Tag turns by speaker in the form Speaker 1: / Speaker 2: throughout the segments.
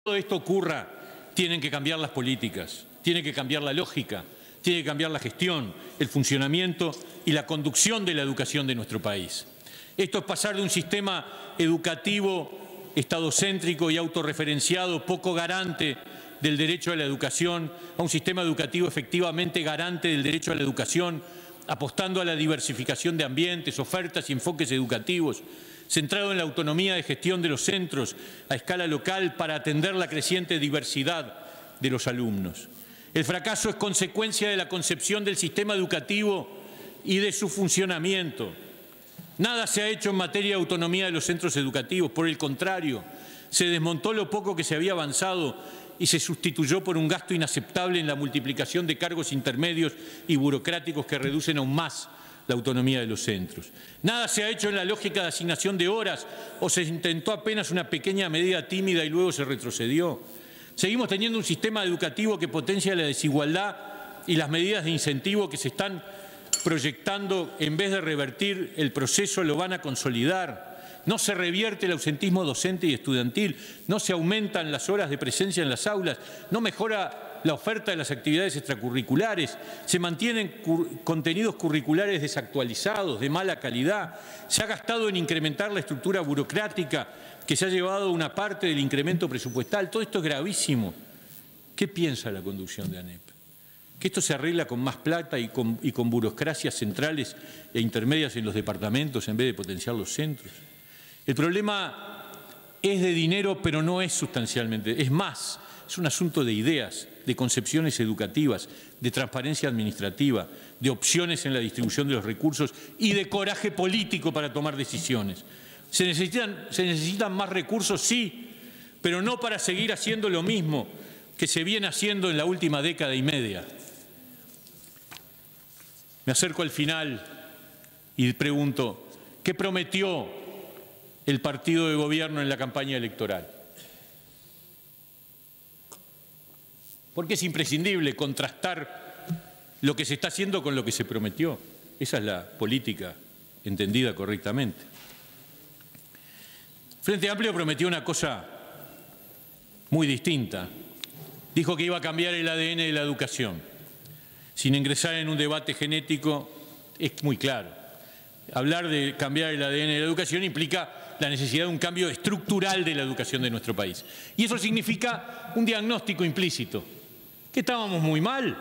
Speaker 1: todo esto ocurra, tienen que cambiar las políticas, tiene que cambiar la lógica, tiene que cambiar la gestión, el funcionamiento y la conducción de la educación de nuestro país. Esto es pasar de un sistema educativo estadocéntrico y autorreferenciado, poco garante del derecho a la educación, a un sistema educativo efectivamente garante del derecho a la educación, apostando a la diversificación de ambientes, ofertas y enfoques educativos, centrado en la autonomía de gestión de los centros a escala local para atender la creciente diversidad de los alumnos. El fracaso es consecuencia de la concepción del sistema educativo y de su funcionamiento. Nada se ha hecho en materia de autonomía de los centros educativos, por el contrario, se desmontó lo poco que se había avanzado y se sustituyó por un gasto inaceptable en la multiplicación de cargos intermedios y burocráticos que reducen aún más la autonomía de los centros. Nada se ha hecho en la lógica de asignación de horas o se intentó apenas una pequeña medida tímida y luego se retrocedió. Seguimos teniendo un sistema educativo que potencia la desigualdad y las medidas de incentivo que se están proyectando, en vez de revertir el proceso, lo van a consolidar. No se revierte el ausentismo docente y estudiantil, no se aumentan las horas de presencia en las aulas, no mejora la oferta de las actividades extracurriculares, se mantienen contenidos curriculares desactualizados, de mala calidad, se ha gastado en incrementar la estructura burocrática que se ha llevado una parte del incremento presupuestal. Todo esto es gravísimo. ¿Qué piensa la conducción de ANEP? ¿Que esto se arregla con más plata y con burocracias centrales e intermedias en los departamentos en vez de potenciar los centros? El problema es de dinero, pero no es sustancialmente. Es más, es un asunto de ideas, de concepciones educativas, de transparencia administrativa, de opciones en la distribución de los recursos y de coraje político para tomar decisiones. ¿Se necesitan más recursos? Sí, pero no para seguir haciendo lo mismo que se viene haciendo en la última década y media. Me acerco al final y pregunto, ¿qué prometió el partido de gobierno en la campaña electoral? Porque es imprescindible contrastar lo que se está haciendo con lo que se prometió. Esa es la política entendida correctamente. Frente Amplio prometió una cosa muy distinta. Dijo que iba a cambiar el ADN de la educación. Sin ingresar en un debate genético, es muy claro. Hablar de cambiar el ADN de la educación implica la necesidad de un cambio estructural de la educación de nuestro país. Y eso significa un diagnóstico implícito, que estábamos muy mal,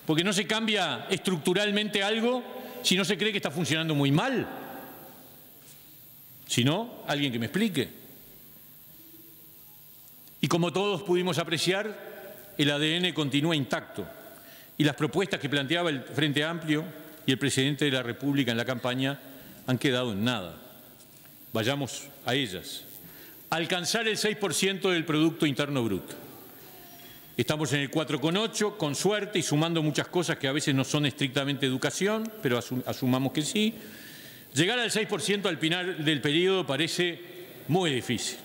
Speaker 1: porque no se cambia estructuralmente algo si no se cree que está funcionando muy mal. Si no, alguien que me explique. Y como todos pudimos apreciar, el ADN continúa intacto. Y las propuestas que planteaba el Frente Amplio y el presidente de la República en la campaña han quedado en nada. Vayamos a ellas. Alcanzar el 6% del Producto Interno Bruto. Estamos en el 4,8, con suerte y sumando muchas cosas que a veces no son estrictamente educación, pero asumamos que sí. Llegar al 6% al final del periodo parece muy difícil,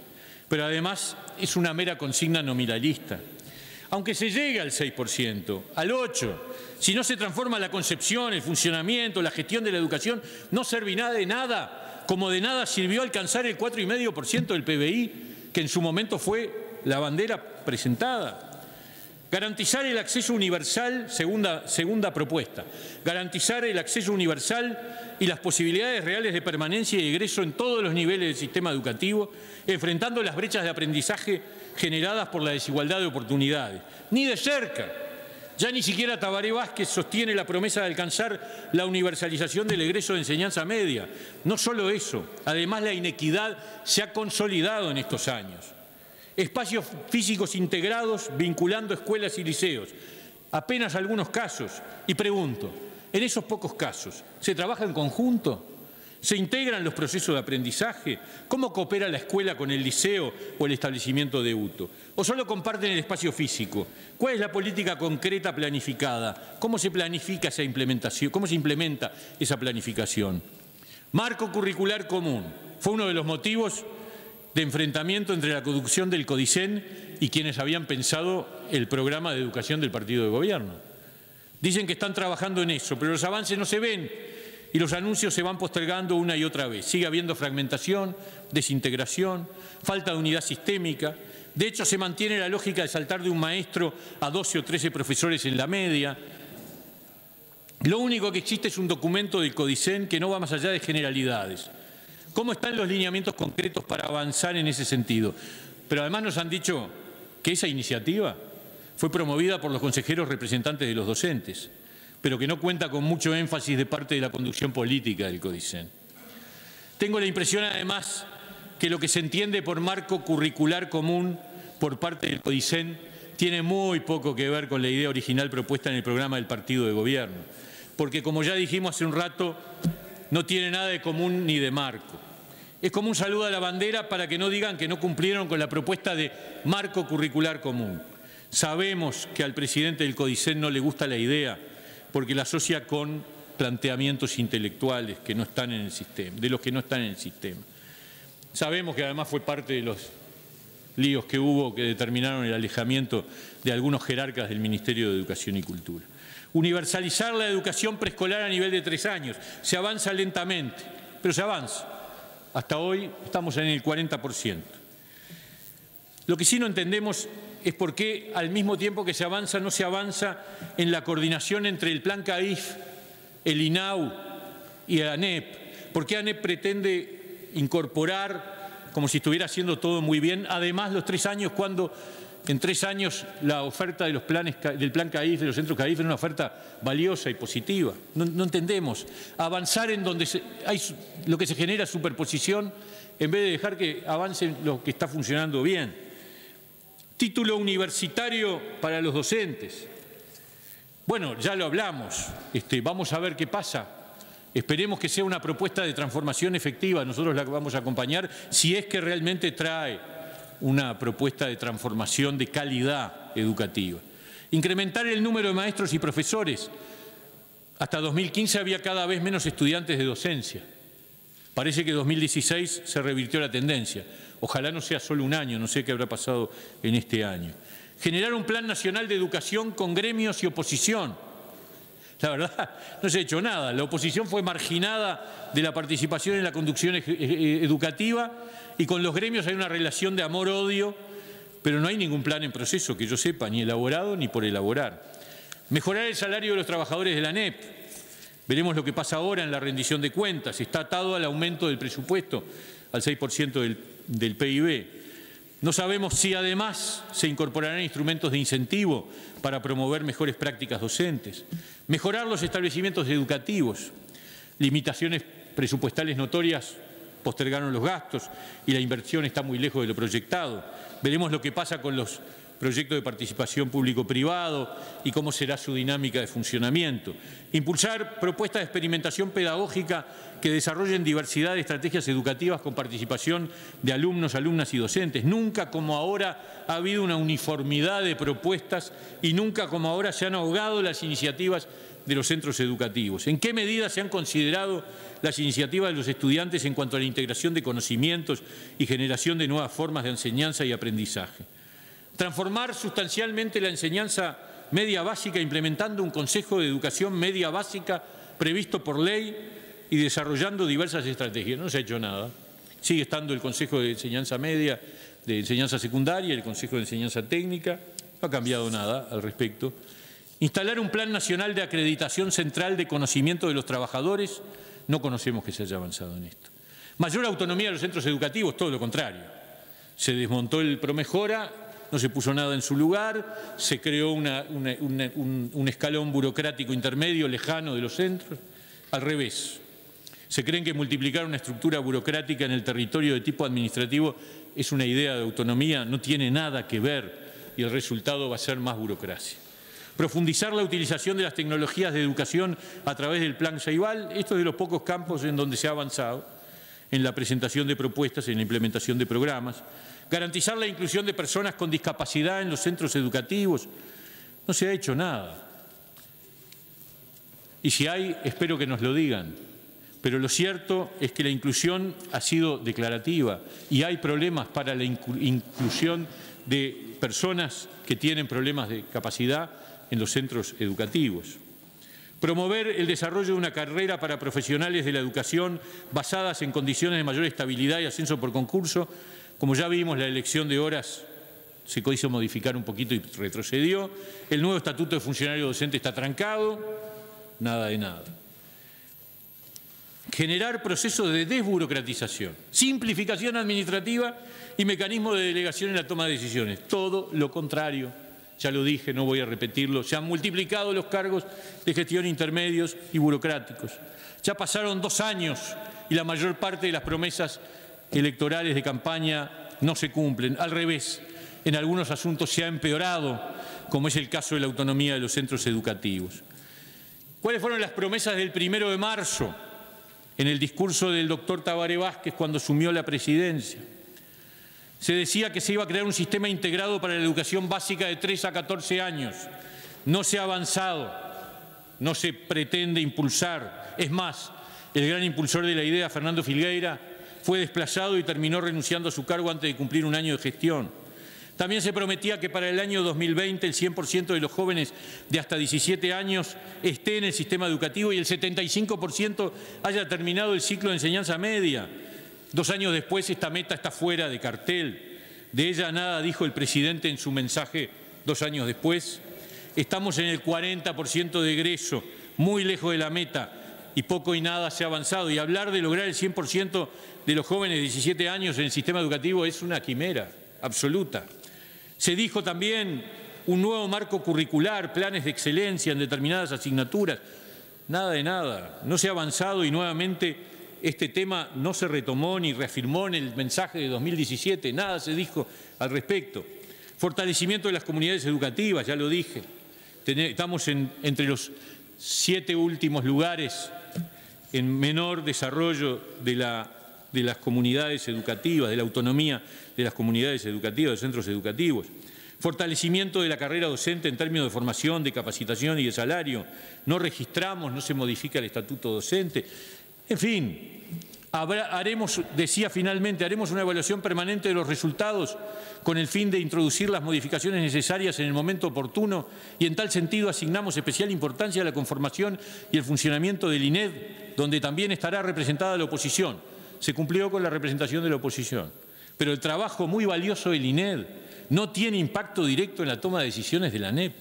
Speaker 1: pero además es una mera consigna nominalista. Aunque se llegue al 6%, al 8%, si no se transforma la concepción, el funcionamiento, la gestión de la educación, no servirá de nada, como de nada sirvió alcanzar el 4,5% del PBI, que en su momento fue la bandera presentada. Garantizar el acceso universal, segunda propuesta, garantizar el acceso universal y las posibilidades reales de permanencia y egreso en todos los niveles del sistema educativo, enfrentando las brechas de aprendizaje generadas por la desigualdad de oportunidades. Ni de cerca. Ya ni siquiera Tabaré Vázquez sostiene la promesa de alcanzar la universalización del egreso de enseñanza media. No solo eso, además la inequidad se ha consolidado en estos años. Espacios físicos integrados vinculando escuelas y liceos. Apenas algunos casos. Y pregunto, en esos pocos casos, ¿se trabaja en conjunto? ¿Se integran los procesos de aprendizaje? ¿Cómo coopera la escuela con el liceo o el establecimiento de UTO? ¿O solo comparten el espacio físico? ¿Cuál es la política concreta planificada? ¿Cómo se planifica esa implementación? ¿Cómo se implementa esa planificación? Marco curricular común. Fue uno de los motivos de enfrentamiento entre la conducción del CODICEN y quienes habían pensado el programa de educación del partido de gobierno. Dicen que están trabajando en eso, pero los avances no se ven y los anuncios se van postergando una y otra vez. Sigue habiendo fragmentación, desintegración, falta de unidad sistémica, De hecho, se mantiene la lógica de saltar de un maestro a 12 o 13 profesores en la media. Lo único que existe es un documento del CODICEN que no va más allá de generalidades. ¿Cómo están los lineamientos concretos para avanzar en ese sentido? Pero además nos han dicho que esa iniciativa fue promovida por los consejeros representantes de los docentes, pero que no cuenta con mucho énfasis de parte de la conducción política del CODICEN. Tengo la impresión, además, que lo que se entiende por marco curricular común por parte del CODICEN tiene muy poco que ver con la idea original propuesta en el programa del partido de gobierno, porque, como ya dijimos hace un rato, no tiene nada de común ni de marco. Es como un saludo a la bandera para que no digan que no cumplieron con la propuesta de marco curricular común. Sabemos que al presidente del CODICEN no le gusta la idea porque la asocia con planteamientos intelectuales que no están en el sistema, de los que no están en el sistema. Sabemos que además fue parte de los líos que hubo que determinaron el alejamiento de algunos jerarcas del Ministerio de Educación y Cultura. Universalizar la educación preescolar a nivel de 3 años. Se avanza lentamente, pero se avanza. Hasta hoy estamos en el 40%. Lo que sí no entendemos es por qué, al mismo tiempo que se avanza, no se avanza en la coordinación entre el Plan CAIF, el INAU y el ANEP. ¿Por qué ANEP pretende incorporar, como si estuviera haciendo todo muy bien, además los 3 años, cuando en 3 años la oferta de los planes, del Plan CAIF, de los centros CAIF, es una oferta valiosa y positiva? No entendemos. Avanzar en donde hay lo que se genera superposición en vez de dejar que avance lo que está funcionando bien. Título universitario para los docentes. Bueno, ya lo hablamos. Vamos a ver qué pasa. Esperemos que sea una propuesta de transformación efectiva. Nosotros la vamos a acompañar si es que realmente trae una propuesta de transformación de calidad educativa. Incrementar el número de maestros y profesores. Hasta 2015 había cada vez menos estudiantes de docencia. Parece que en 2016 se revirtió la tendencia. Ojalá no sea solo un año, no sé qué habrá pasado en este año. Generar un plan nacional de educación con gremios y oposición. La verdad, no se ha hecho nada. La oposición fue marginada de la participación en la conducción educativa y con los gremios hay una relación de amor-odio, pero no hay ningún plan en proceso, que yo sepa, ni elaborado ni por elaborar. Mejorar el salario de los trabajadores de la ANEP. Veremos lo que pasa ahora en la rendición de cuentas. Está atado al aumento del presupuesto, al 6% del PIB. No sabemos si además se incorporarán instrumentos de incentivo para promover mejores prácticas docentes. Mejorar los establecimientos educativos. Limitaciones presupuestales notorias postergaron los gastos y la inversión está muy lejos de lo proyectado. Veremos lo que pasa con los proyectos de participación público-privado y cómo será su dinámica de funcionamiento. Impulsar propuestas de experimentación pedagógica que desarrollen diversidad de estrategias educativas con participación de alumnos, alumnas y docentes. Nunca como ahora ha habido una uniformidad de propuestas y nunca como ahora se han ahogado las iniciativas de los centros educativos. ¿En qué medida se han considerado las iniciativas de los estudiantes en cuanto a la integración de conocimientos y generación de nuevas formas de enseñanza y aprendizaje? Transformar sustancialmente la enseñanza media básica implementando un Consejo de Educación Media Básica previsto por ley y desarrollando diversas estrategias. No se ha hecho nada. Sigue estando el Consejo de Enseñanza Media, de Enseñanza Secundaria, el Consejo de Enseñanza Técnica. No ha cambiado nada al respecto. Instalar un Plan Nacional de Acreditación Central de Conocimiento de los Trabajadores. No conocemos que se haya avanzado en esto. Mayor autonomía de los centros educativos, todo lo contrario. Se desmontó el Promejora, no se puso nada en su lugar, se creó un escalón burocrático intermedio lejano de los centros. Al revés, se creen que multiplicar una estructura burocrática en el territorio de tipo administrativo es una idea de autonomía, no tiene nada que ver y el resultado va a ser más burocracia. Profundizar la utilización de las tecnologías de educación a través del Plan Ceibal. Esto es de los pocos campos en donde se ha avanzado en la presentación de propuestas, en la implementación de programas. Garantizar la inclusión de personas con discapacidad en los centros educativos. No se ha hecho nada. Y si hay, espero que nos lo digan. Pero lo cierto es que la inclusión ha sido declarativa y hay problemas para la inclusión de personas que tienen problemas de capacidad en los centros educativos. Promover el desarrollo de una carrera para profesionales de la educación basadas en condiciones de mayor estabilidad y ascenso por concurso. Como ya vimos, la elección de horas se hizo modificar un poquito y retrocedió. El nuevo estatuto de funcionario docente está trancado, nada de nada. Generar procesos de desburocratización, simplificación administrativa y mecanismos de delegación en la toma de decisiones. Todo lo contrario, ya lo dije, no voy a repetirlo, se han multiplicado los cargos de gestión intermedios y burocráticos. Ya pasaron 2 años y la mayor parte de las promesas electorales de campaña no se cumplen. Al revés, en algunos asuntos se ha empeorado, como es el caso de la autonomía de los centros educativos. ¿Cuáles fueron las promesas del 1 de marzo? En el discurso del doctor Tabaré Vázquez cuando asumió la presidencia. Se decía que se iba a crear un sistema integrado para la educación básica de 3 a 14 años. No se ha avanzado, no se pretende impulsar. Es más, el gran impulsor de la idea, Fernando Filgueira, fue desplazado y terminó renunciando a su cargo antes de cumplir 1 año de gestión. También se prometía que para el año 2020 el 100% de los jóvenes de hasta 17 años esté en el sistema educativo y el 75% haya terminado el ciclo de enseñanza media. 2 años después esta meta está fuera de cartel. De ella nada dijo el presidente en su mensaje 2 años después. Estamos en el 40% de egreso, muy lejos de la meta y poco y nada se ha avanzado. Y hablar de lograr el 100% de los jóvenes de 17 años en el sistema educativo es una quimera absoluta. Se dijo también un nuevo marco curricular, planes de excelencia en determinadas asignaturas. Nada de nada. No se ha avanzado y nuevamente este tema no se retomó ni reafirmó en el mensaje de 2017. Nada se dijo al respecto. Fortalecimiento de las comunidades educativas, ya lo dije. Estamos entre los 7 últimos lugares en menor desarrollo de las comunidades educativas, de la autonomía de las comunidades educativas, de centros educativos. Fortalecimiento de la carrera docente en términos de formación, de capacitación y de salario. No registramos, no se modifica el estatuto docente. En fin, decía finalmente, haremos una evaluación permanente de los resultados con el fin de introducir las modificaciones necesarias en el momento oportuno y en tal sentido asignamos especial importancia a la conformación y el funcionamiento del INED, donde también estará representada la oposición. Se cumplió con la representación de la oposición. Pero el trabajo muy valioso del INED no tiene impacto directo en la toma de decisiones de la ANEP.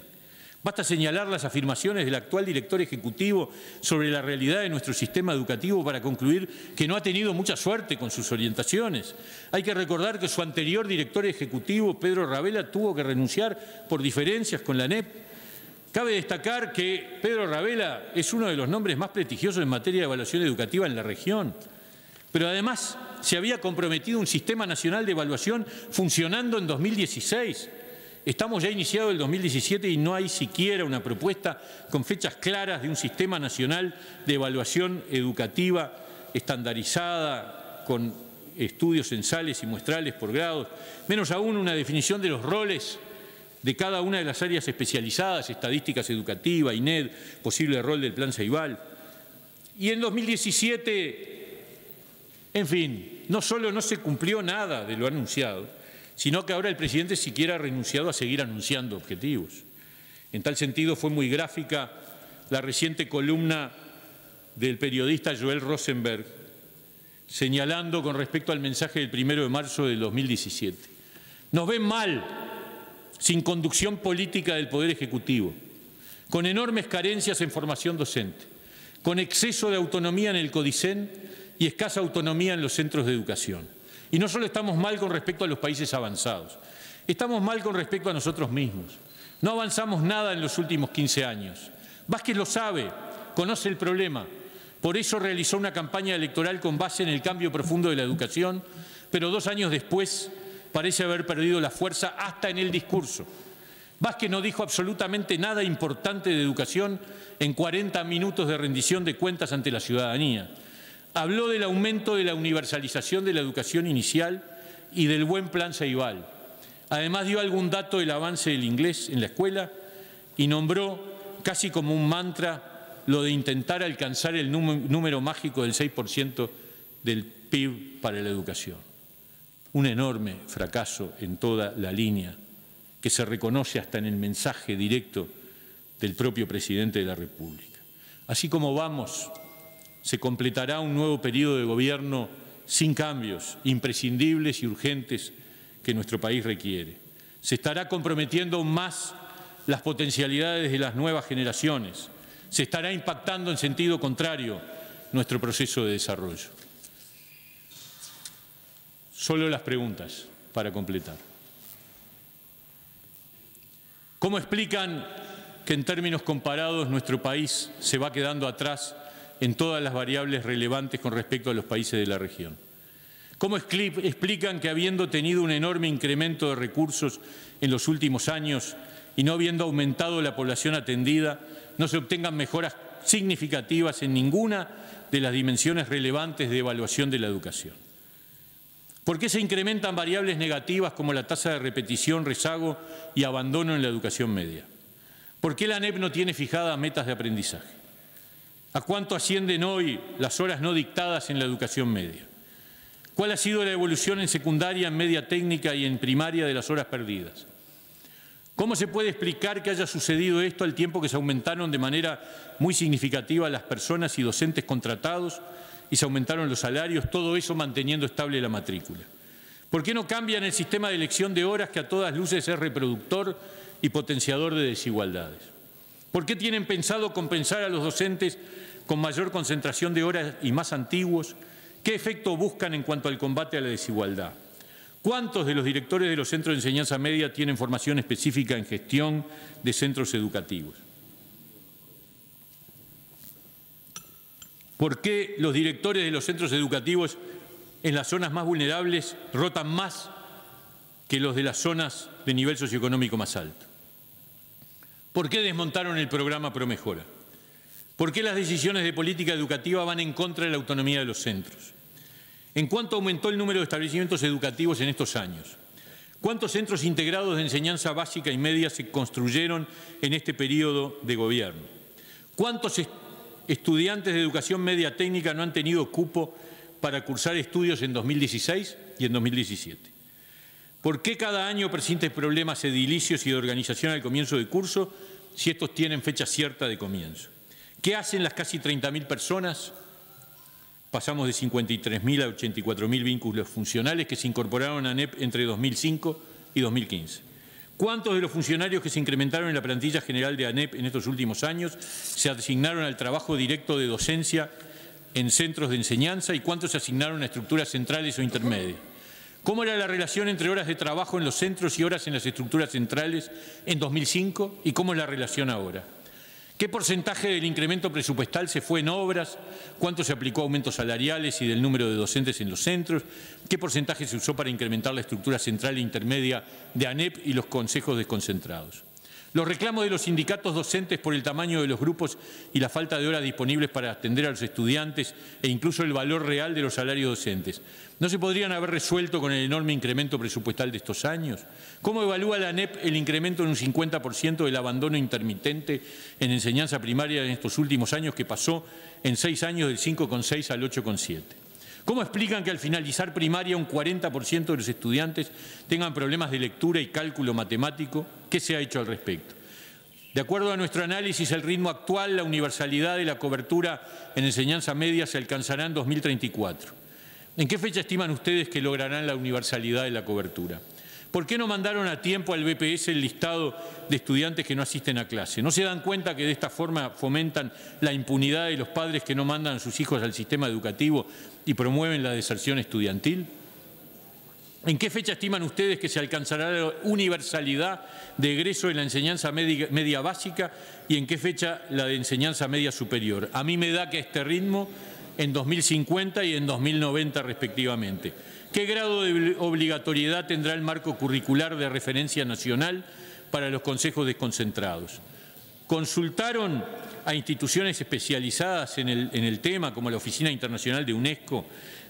Speaker 1: Basta señalar las afirmaciones del actual director ejecutivo sobre la realidad de nuestro sistema educativo para concluir que no ha tenido mucha suerte con sus orientaciones. Hay que recordar que su anterior director ejecutivo, Pedro Ravela, tuvo que renunciar por diferencias con la ANEP. Cabe destacar que Pedro Ravela es uno de los nombres más prestigiosos en materia de evaluación educativa en la región. Pero además se había comprometido un sistema nacional de evaluación funcionando en 2016. Estamos ya iniciado el 2017 y no hay siquiera una propuesta con fechas claras de un sistema nacional de evaluación educativa estandarizada, con estudios censales y muestrales por grados, menos aún una definición de los roles de cada una de las áreas especializadas, estadísticas educativas, INED, posible rol del Plan Ceibal. Y en 2017... En fin, no solo no se cumplió nada de lo anunciado, sino que ahora el presidente siquiera ha renunciado a seguir anunciando objetivos. En tal sentido, fue muy gráfica la reciente columna del periodista Joel Rosenberg, señalando con respecto al mensaje del 1 de marzo del 2017. Nos ven mal, sin conducción política del Poder Ejecutivo, con enormes carencias en formación docente, con exceso de autonomía en el CODICEN y escasa autonomía en los centros de educación. Y no solo estamos mal con respecto a los países avanzados, estamos mal con respecto a nosotros mismos. No avanzamos nada en los últimos 15 años. Vázquez lo sabe, conoce el problema. Por eso realizó una campaña electoral con base en el cambio profundo de la educación, pero 2 años después parece haber perdido la fuerza hasta en el discurso. Vázquez no dijo absolutamente nada importante de educación en 40 minutos de rendición de cuentas ante la ciudadanía. Habló del aumento de la universalización de la educación inicial y del buen plan Ceibal. Además dio algún dato del avance del inglés en la escuela y nombró casi como un mantra lo de intentar alcanzar el número mágico del 6% del PIB para la educación. Un enorme fracaso en toda la línea que se reconoce hasta en el mensaje directo del propio presidente de la República. Así como vamos, se completará un nuevo periodo de gobierno sin cambios imprescindibles y urgentes que nuestro país requiere. Se estará comprometiendo aún más las potencialidades de las nuevas generaciones. Se estará impactando en sentido contrario nuestro proceso de desarrollo. Solo las preguntas para completar. ¿Cómo explican que en términos comparados nuestro país se va quedando atrás en todas las variables relevantes con respecto a los países de la región? ¿Cómo explican que habiendo tenido un enorme incremento de recursos en los últimos años y no habiendo aumentado la población atendida, no se obtengan mejoras significativas en ninguna de las dimensiones relevantes de evaluación de la educación? ¿Por qué se incrementan variables negativas como la tasa de repetición, rezago y abandono en la educación media? ¿Por qué la ANEP no tiene fijadas metas de aprendizaje? ¿A cuánto ascienden hoy las horas no dictadas en la educación media? ¿Cuál ha sido la evolución en secundaria, en media técnica y en primaria de las horas perdidas? ¿Cómo se puede explicar que haya sucedido esto al tiempo que se aumentaron de manera muy significativa las personas y docentes contratados y se aumentaron los salarios, todo eso manteniendo estable la matrícula? ¿Por qué no cambian el sistema de elección de horas que a todas luces es reproductor y potenciador de desigualdades? ¿Por qué tienen pensado compensar a los docentes con mayor concentración de horas y más antiguos? ¿Qué efecto buscan en cuanto al combate a la desigualdad? ¿Cuántos de los directores de los centros de enseñanza media tienen formación específica en gestión de centros educativos? ¿Por qué los directores de los centros educativos en las zonas más vulnerables rotan más que los de las zonas de nivel socioeconómico más alto? ¿Por qué desmontaron el programa Promejora? ¿Por qué las decisiones de política educativa van en contra de la autonomía de los centros? ¿En cuánto aumentó el número de establecimientos educativos en estos años? ¿Cuántos centros integrados de enseñanza básica y media se construyeron en este periodo de gobierno? ¿Cuántos estudiantes de educación media técnica no han tenido cupo para cursar estudios en 2016 y en 2017? ¿Por qué cada año persisten problemas edilicios y de organización al comienzo del curso si estos tienen fecha cierta de comienzo? ¿Qué hacen las casi 30.000 personas? Pasamos de 53.000 a 84.000 vínculos funcionales que se incorporaron a ANEP entre 2005 y 2015. ¿Cuántos de los funcionarios que se incrementaron en la plantilla general de ANEP en estos últimos años se asignaron al trabajo directo de docencia en centros de enseñanza y cuántos se asignaron a estructuras centrales o intermedias? ¿Cómo era la relación entre horas de trabajo en los centros y horas en las estructuras centrales en 2005 y cómo es la relación ahora? ¿Qué porcentaje del incremento presupuestal se fue en obras? ¿Cuánto se aplicó a aumentos salariales y del número de docentes en los centros? ¿Qué porcentaje se usó para incrementar la estructura central e intermedia de ANEP y los consejos desconcentrados? Los reclamos de los sindicatos docentes por el tamaño de los grupos y la falta de horas disponibles para atender a los estudiantes e incluso el valor real de los salarios docentes, ¿no se podrían haber resuelto con el enorme incremento presupuestal de estos años? ¿Cómo evalúa la ANEP el incremento en un 50% del abandono intermitente en enseñanza primaria en estos últimos años que pasó en 6 años del 5,6 al 8,7? ¿Cómo explican que al finalizar primaria un 40% de los estudiantes tengan problemas de lectura y cálculo matemático? ¿Qué se ha hecho al respecto? De acuerdo a nuestro análisis, el ritmo actual, la universalidad de la cobertura en enseñanza media se alcanzará en 2034. ¿En qué fecha estiman ustedes que lograrán la universalidad de la cobertura? ¿Por qué no mandaron a tiempo al BPS el listado de estudiantes que no asisten a clase? ¿No se dan cuenta que de esta forma fomentan la impunidad de los padres que no mandan a sus hijos al sistema educativo y promueven la deserción estudiantil? ¿En qué fecha estiman ustedes que se alcanzará la universalidad de egreso en la enseñanza media básica y en qué fecha la de enseñanza media superior? A mí me da que a este ritmo en 2050 y en 2090 respectivamente. ¿Qué grado de obligatoriedad tendrá el marco curricular de referencia nacional para los consejos desconcentrados? ¿Consultaron a instituciones especializadas en el tema, como la Oficina Internacional de UNESCO,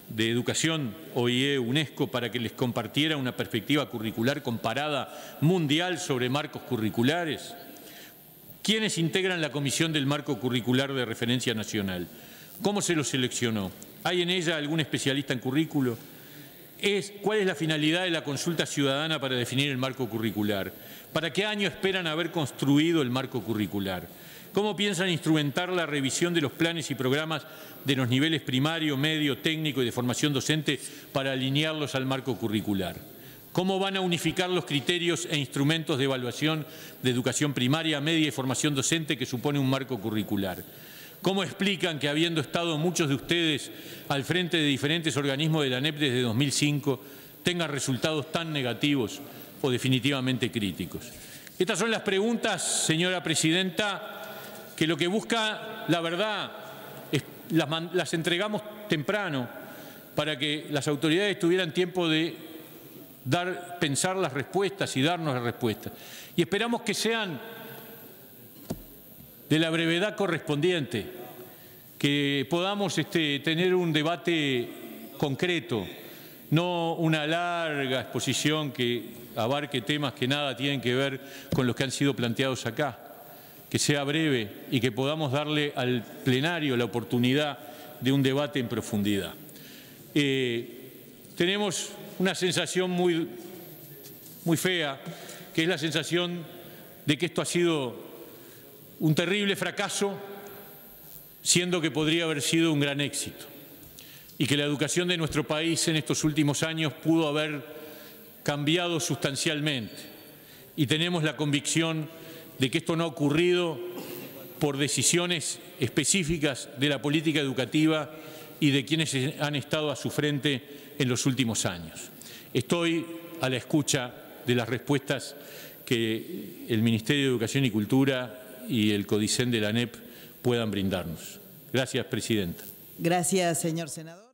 Speaker 1: de Educación, OIE, UNESCO, para que les compartiera una perspectiva curricular comparada mundial sobre marcos curriculares? ¿Quiénes integran la Comisión del Marco Curricular de Referencia Nacional? ¿Cómo se lo seleccionó? ¿Hay en ella algún especialista en currículo? ¿Cuál es la finalidad de la consulta ciudadana para definir el marco curricular? ¿Para qué año esperan haber construido el marco curricular? ¿Cómo piensan instrumentar la revisión de los planes y programas de los niveles primario, medio, técnico y de formación docente para alinearlos al marco curricular? ¿Cómo van a unificar los criterios e instrumentos de evaluación de educación primaria, media y formación docente que supone un marco curricular? ¿Cómo explican que, habiendo estado muchos de ustedes al frente de diferentes organismos de la ANEP desde 2005, tengan resultados tan negativos o definitivamente críticos? Estas son las preguntas, señora presidenta, que lo que busca, la verdad, las entregamos temprano para que las autoridades tuvieran tiempo de pensar las respuestas y darnos las respuestas. Y esperamos que sean de la brevedad correspondiente, que podamos tener un debate concreto, no una larga exposición que abarque temas que nada tienen que ver con los que han sido planteados acá, que sea breve y que podamos darle al plenario la oportunidad de un debate en profundidad. Tenemos una sensación muy fea, que es la sensación de que esto ha sido un terrible fracaso, siendo que podría haber sido un gran éxito, y que la educación de nuestro país en estos últimos años pudo haber cambiado sustancialmente. Y tenemos la convicción de que esto no ha ocurrido por decisiones específicas de la política educativa y de quienes han estado a su frente en los últimos años. Estoy a la escucha de las respuestas que el Ministerio de Educación y Cultura y el CODICEN de la ANEP puedan brindarnos. Gracias, presidenta.
Speaker 2: Gracias, señor senador.